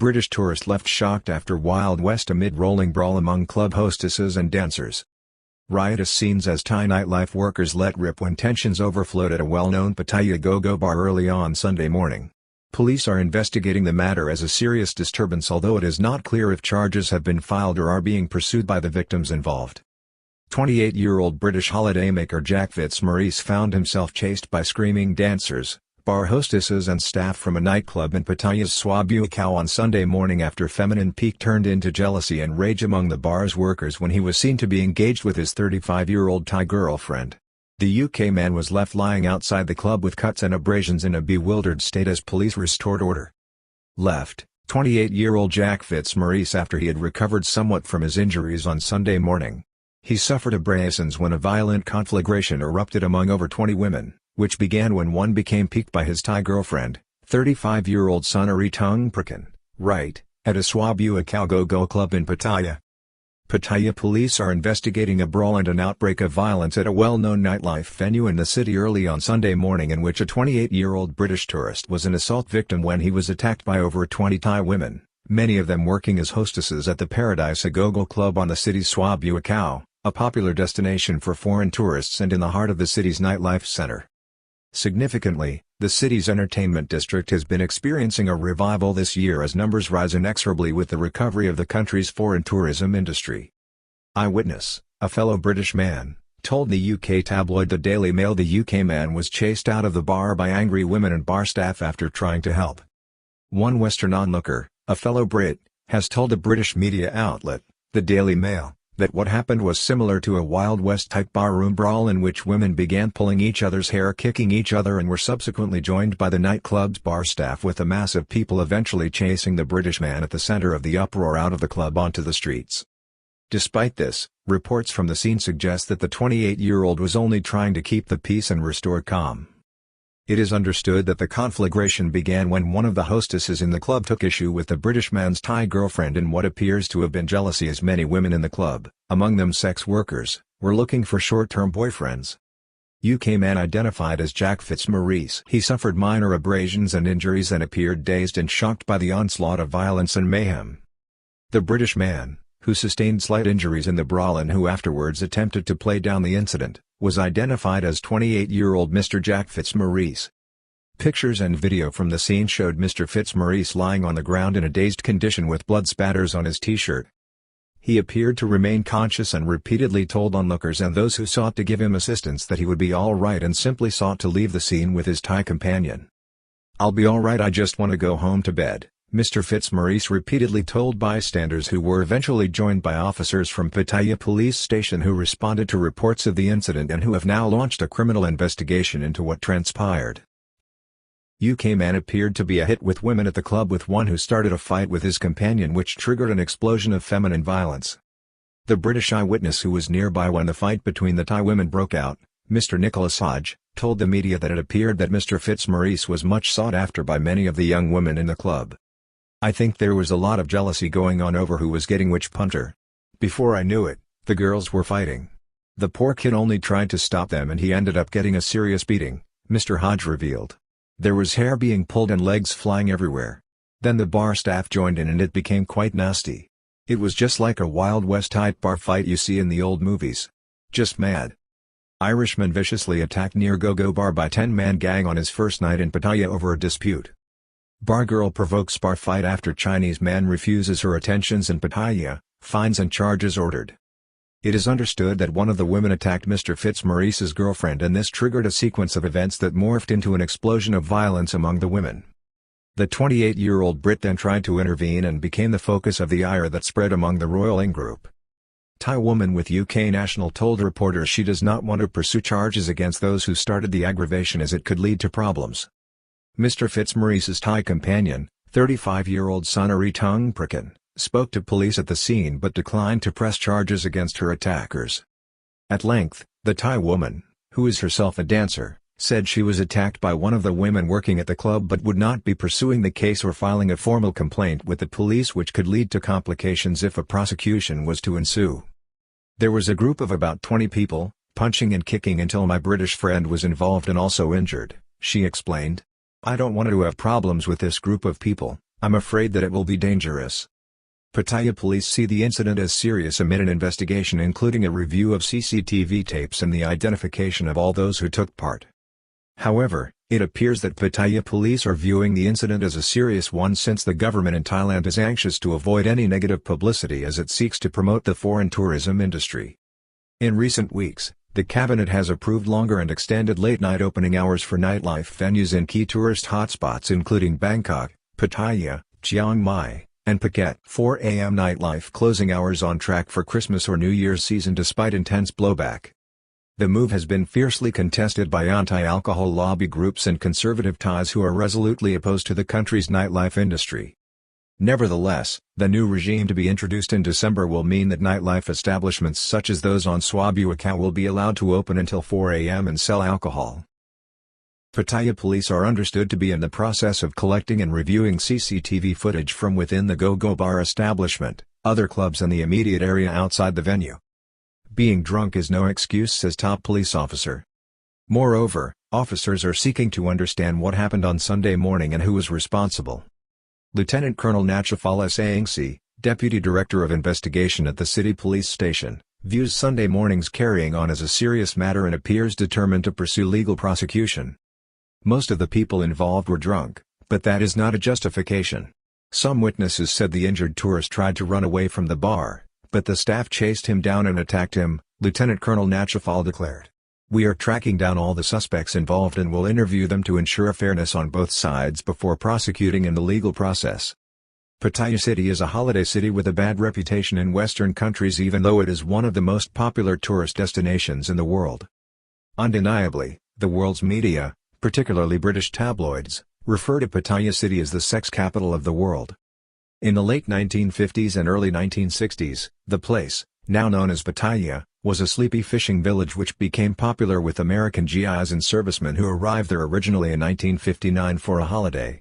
British tourist left shocked after Wild West amid rolling brawl among club hostesses and dancers. Riotous scenes as Thai nightlife workers let rip when tensions overflowed at a well-known Pattaya Go Go bar early on Sunday morning. Police are investigating the matter as a serious disturbance, although it is not clear if charges have been filed or are being pursued by the victims involved. 28-year-old British holidaymaker Jack Fitzmaurice found himself chased by screaming dancers, bar hostesses and staff from a nightclub in Pattaya's Suabuakau on Sunday morning after feminine pique turned into jealousy and rage among the bar's workers when he was seen to be engaged with his 35-year-old Thai girlfriend. The UK man was left lying outside the club with cuts and abrasions in a bewildered state as police restored order. Left, 28-year-old Jack Fitzmaurice after he had recovered somewhat from his injuries on Sunday morning. He suffered abrasions when a violent conflagration erupted among over 20 women, which began when one became piqued by his Thai girlfriend, 35-year-old Sunari Tungprakan, right, at a Suabuakau Go Go club in Pattaya. Pattaya police are investigating a brawl and an outbreak of violence at a well-known nightlife venue in the city early on Sunday morning in which a 28-year-old British tourist was an assault victim when he was attacked by over 20 Thai women, many of them working as hostesses at the Pattaya Go Go club on the city's Suabuakau, a popular destination for foreign tourists and in the heart of the city's nightlife center. Significantly, the city's entertainment district has been experiencing a revival this year as numbers rise inexorably with the recovery of the country's foreign tourism industry. Eyewitness, a fellow British man, told the UK tabloid The Daily Mail the UK man was chased out of the bar by angry women and bar staff after trying to help. One Western onlooker, a fellow Brit, has told a British media outlet, The Daily Mail, that what happened was similar to a Wild West-type barroom brawl in which women began pulling each other's hair, kicking each other, and were subsequently joined by the nightclub's bar staff, with a mass of people eventually chasing the British man at the center of the uproar out of the club onto the streets. Despite this, reports from the scene suggest that the 28-year-old was only trying to keep the peace and restore calm. It is understood that the conflagration began when one of the hostesses in the club took issue with the British man's Thai girlfriend in what appears to have been jealousy, as many women in the club, among them sex workers, were looking for short-term boyfriends. UK man identified as Jack Fitzmaurice. He suffered minor abrasions and injuries and appeared dazed and shocked by the onslaught of violence and mayhem. The British man, who sustained slight injuries in the brawl and who afterwards attempted to play down the incident, was identified as 28-year-old Mr. Jack Fitzmaurice. Pictures and video from the scene showed Mr. Fitzmaurice lying on the ground in a dazed condition with blood spatters on his t-shirt. He appeared to remain conscious and repeatedly told onlookers and those who sought to give him assistance that he would be all right, and simply sought to leave the scene with his Thai companion. "I'll be all right, I just want to go home to bed," Mr. Fitzmaurice repeatedly told bystanders, who were eventually joined by officers from Pattaya Police Station who responded to reports of the incident and who have now launched a criminal investigation into what transpired. UK man appeared to be a hit with women at the club, with one who started a fight with his companion which triggered an explosion of feminine violence. The British eyewitness who was nearby when the fight between the Thai women broke out, Mr. Nicholas Hodge, told the media that it appeared that Mr. Fitzmaurice was much sought after by many of the young women in the club. "I think there was a lot of jealousy going on over who was getting which punter. Before I knew it, the girls were fighting. The poor kid only tried to stop them and he ended up getting a serious beating," Mr. Hodge revealed. "There was hair being pulled and legs flying everywhere. Then the bar staff joined in and it became quite nasty. It was just like a Wild West-type bar fight you see in the old movies. Just mad." Irishman viciously attacked near Go-Go bar by 10-man gang on his first night in Pattaya over a dispute. Bar girl provokes bar fight after Chinese man refuses her attentions in Pattaya, fines and charges ordered. It is understood that one of the women attacked Mr. Fitzmaurice's girlfriend, and this triggered a sequence of events that morphed into an explosion of violence among the women. The 28-year-old Brit then tried to intervene and became the focus of the ire that spread among the royal in-group. Thai woman with UK national told reporters she does not want to pursue charges against those who started the aggravation as it could lead to problems. Mr. Fitzmaurice's Thai companion, 35-year-old Sunari Tungprakan, spoke to police at the scene but declined to press charges against her attackers. At length, the Thai woman, who is herself a dancer, said she was attacked by one of the women working at the club but would not be pursuing the case or filing a formal complaint with the police, which could lead to complications if a prosecution was to ensue. "There was a group of about 20 people, punching and kicking until my British friend was involved and also injured," she explained. "I don't want to have problems with this group of people, I'm afraid that it will be dangerous. Pattaya police see the incident as serious amid an investigation including a review of CCTV tapes and the identification of all those who took part. However, it appears that Pattaya police are viewing the incident as a serious one since the government in Thailand is anxious to avoid any negative publicity as it seeks to promote the foreign tourism industry. In recent weeks, the cabinet has approved longer and extended late-night opening hours for nightlife venues in key tourist hotspots including Bangkok, Pattaya, Chiang Mai, and Phuket. 4 a.m. nightlife closing hours on track for Christmas or New Year's season despite intense blowback. The move has been fiercely contested by anti-alcohol lobby groups and conservative Thais who are resolutely opposed to the country's nightlife industry. Nevertheless, the new regime to be introduced in December will mean that nightlife establishments such as those on Swabuakau will be allowed to open until 4 a.m. and sell alcohol. Pattaya police are understood to be in the process of collecting and reviewing CCTV footage from within the Go Go bar establishment, other clubs and the immediate area outside the venue. Being drunk is no excuse, says top police officer. Moreover, officers are seeking to understand what happened on Sunday morning and who was responsible. Lieutenant Colonel Nachafala Saingsi, Deputy Director of Investigation at the City Police Station, views Sunday morning's carrying on as a serious matter and appears determined to pursue legal prosecution. Most of the people involved were drunk, but that is not a justification. Some witnesses said the injured tourist tried to run away from the bar, but the staff chased him down and attacked him, Lieutenant Colonel Nachafal declared. We are tracking down all the suspects involved and will interview them to ensure fairness on both sides before prosecuting in the legal process. Pattaya City is a holiday city with a bad reputation in Western countries even though it is one of the most popular tourist destinations in the world. Undeniably, the world's media, particularly British tabloids, refer to Pattaya City as the sex capital of the world. In the late 1950s and early 1960s, the place, now known as Pattaya, was a sleepy fishing village which became popular with American GIs and servicemen who arrived there originally in 1959 for a holiday.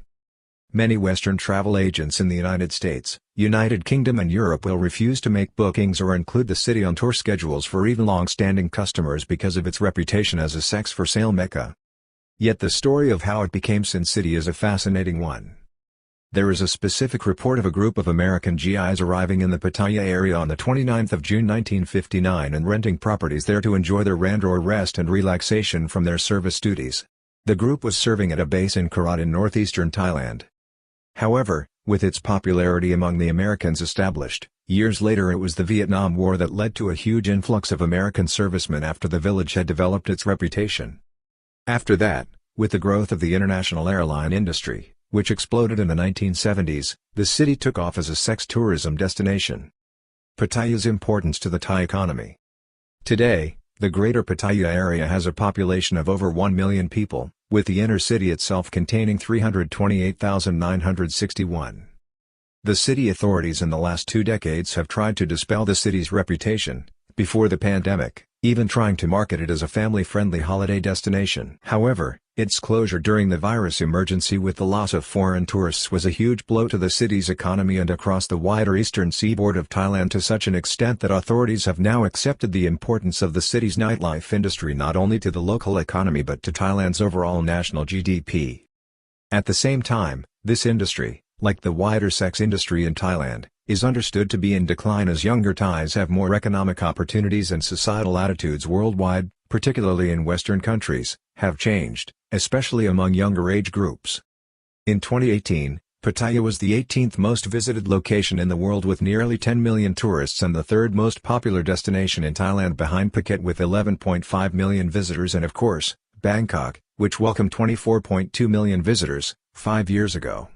Many Western travel agents in the United States, United Kingdom and Europe will refuse to make bookings or include the city on tour schedules for even long-standing customers because of its reputation as a sex-for-sale mecca. Yet the story of how it became Sin City is a fascinating one. There is a specific report of a group of American GIs arriving in the Pattaya area on the 29th of June 1959 and renting properties there to enjoy their rest and relaxation from their service duties. The group was serving at a base in Korat in northeastern Thailand. However, with its popularity among the Americans established, years later it was the Vietnam War that led to a huge influx of American servicemen after the village had developed its reputation. After that, with the growth of the international airline industry, which exploded in the 1970s, the city took off as a sex tourism destination. Pattaya's importance to the Thai economy. Today, the Greater Pattaya area has a population of over 1 million people, with the inner city itself containing 328,961. The city authorities in the last 2 decades have tried to dispel the city's reputation, before the pandemic, even trying to market it as a family-friendly holiday destination. However, its closure during the virus emergency with the loss of foreign tourists was a huge blow to the city's economy and across the wider eastern seaboard of Thailand to such an extent that authorities have now accepted the importance of the city's nightlife industry not only to the local economy but to Thailand's overall national GDP. At the same time, this industry, like the wider sex industry in Thailand, is understood to be in decline as younger Thais have more economic opportunities and societal attitudes worldwide, particularly in Western countries, have changed, especially among younger age groups. In 2018, Pattaya was the 18th most visited location in the world with nearly 10 million tourists and the third most popular destination in Thailand behind Phuket with 11.5 million visitors and of course, Bangkok, which welcomed 24.2 million visitors, 5 years ago.